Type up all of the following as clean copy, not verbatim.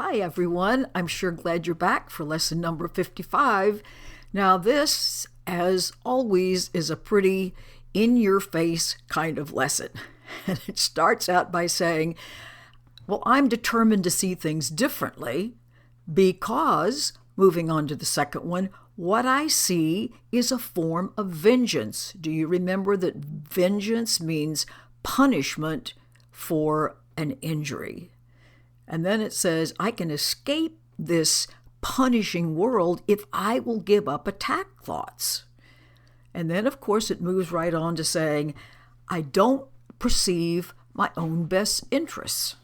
Hi, everyone. I'm sure glad you're back for lesson number 55. Now, this, as always, is a pretty in-your-face kind of lesson. And it starts out by saying, well, I'm determined to see things differently because, moving on to the second one, what I see is a form of vengeance. Do you remember that vengeance means punishment for an injury? And then it says, I can escape this punishing world if I will give up attack thoughts. And then, of course, it moves right on to saying, I don't perceive my own best interests.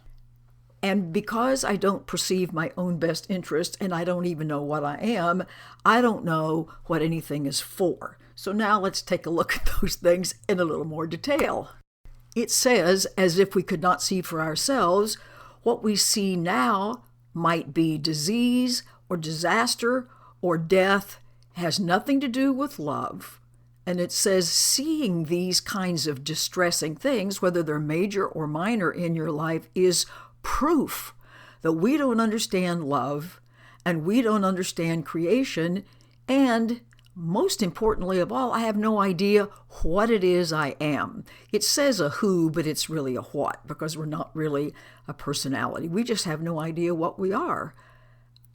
And because I don't perceive my own best interest and I don't even know what I am, I don't know what anything is for. So now let's take a look at those things in a little more detail. It says, as if we could not see for ourselves, what we see now might be disease or disaster or death, has nothing to do with love. And it says seeing these kinds of distressing things, whether they're major or minor in your life, is proof that we don't understand love and we don't understand creation. And most importantly of all, I have no idea what it is I am. It says a who, but it's really a what, because we're not really a personality. We just have no idea what we are.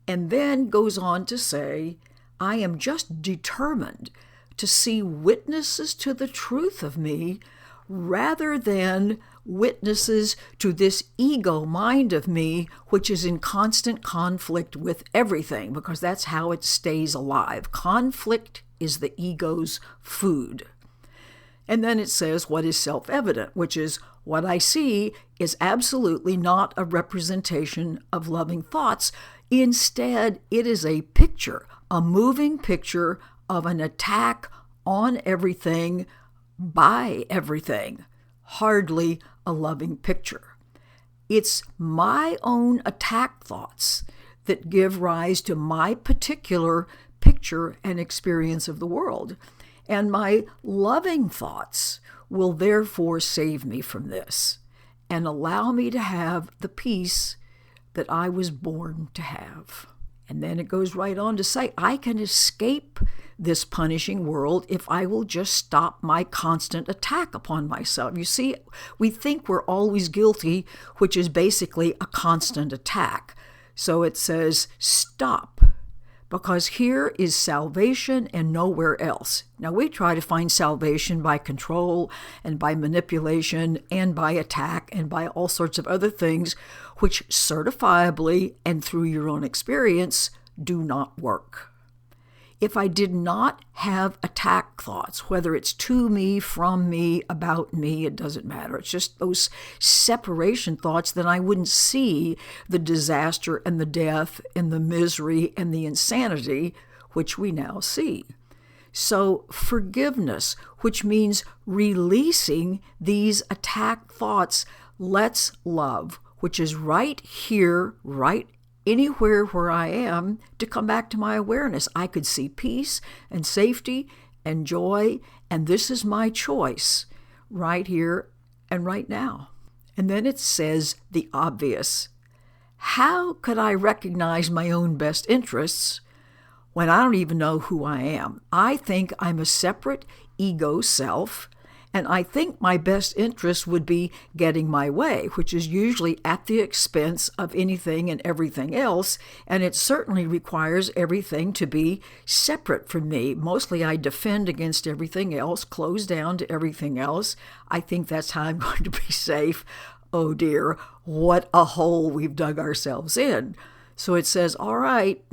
And then goes on to say, I am just determined to see witnesses to the truth of me rather than witnesses to this ego mind of me, which is in constant conflict with everything, because that's how it stays alive. Conflict is the ego's food. And then it says what is self-evident, which is what I see is absolutely not a representation of loving thoughts. Instead, it is a picture, a moving picture of an attack on everything by everything. Hardly a loving picture. It's my own attack thoughts that give rise to my particular picture and experience of the world. And my loving thoughts will therefore save me from this and allow me to have the peace that I was born to have. And then it goes right on to say, I can escape this punishing world if I will just stop my constant attack upon myself. You see, we think we're always guilty, which is basically a constant attack. So it says, stop, because here is salvation and nowhere else. Now, we try to find salvation by control and by manipulation and by attack and by all sorts of other things, which certifiably and through your own experience do not work. If I did not have attack thoughts, whether it's to me, from me, about me, it doesn't matter. It's just those separation thoughts, then I wouldn't see the disaster and the death and the misery and the insanity which we now see. So forgiveness, which means releasing these attack thoughts, lets love, which is right here, right anywhere where I am, to come back to my awareness. I could see peace and safety and joy, and this is my choice right here and right now. And then it says the obvious. How could I recognize my own best interests when I don't even know who I am? I think I'm a separate ego self, and I think my best interest would be getting my way, which is usually at the expense of anything and everything else, and it certainly requires everything to be separate from me. Mostly I defend against everything else, close down to everything else. I think that's how I'm going to be safe. Oh dear, what a hole we've dug ourselves in. So it says, all right,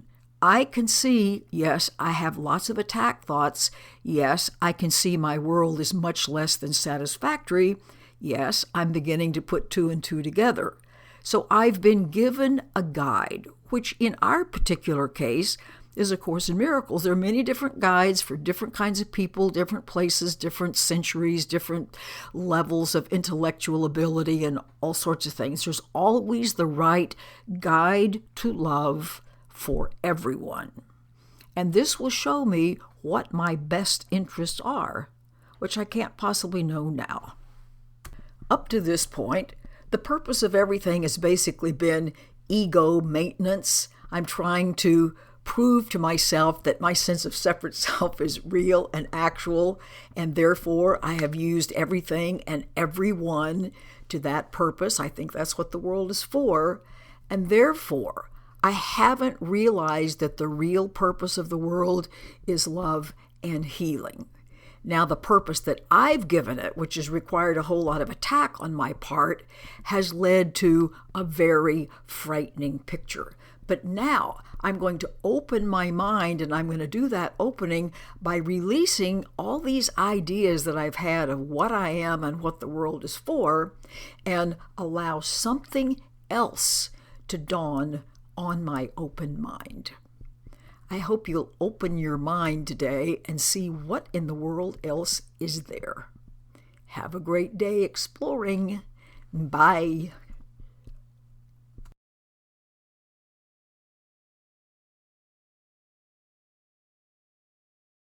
I can see, yes, I have lots of attack thoughts. Yes, I can see my world is much less than satisfactory. Yes, I'm beginning to put two and two together. So I've been given a guide, which in our particular case is A Course in Miracles. There are many different guides for different kinds of people, different places, different centuries, different levels of intellectual ability, and all sorts of things. There's always the right guide to love for everyone. And this will show me what my best interests are, which I can't possibly know now. Up to this point, the purpose of everything has basically been ego maintenance. I'm trying to prove to myself that my sense of separate self is real and actual, and therefore I have used everything and everyone to that purpose. I think that's what the world is for, and therefore I haven't realized that the real purpose of the world is love and healing. Now, the purpose that I've given it, which has required a whole lot of attack on my part, has led to a very frightening picture. But now I'm going to open my mind, and I'm going to do that opening by releasing all these ideas that I've had of what I am and what the world is for, and allow something else to dawn on my open mind. I hope you'll open your mind today and see what in the world else is there. Have a great day exploring. Bye.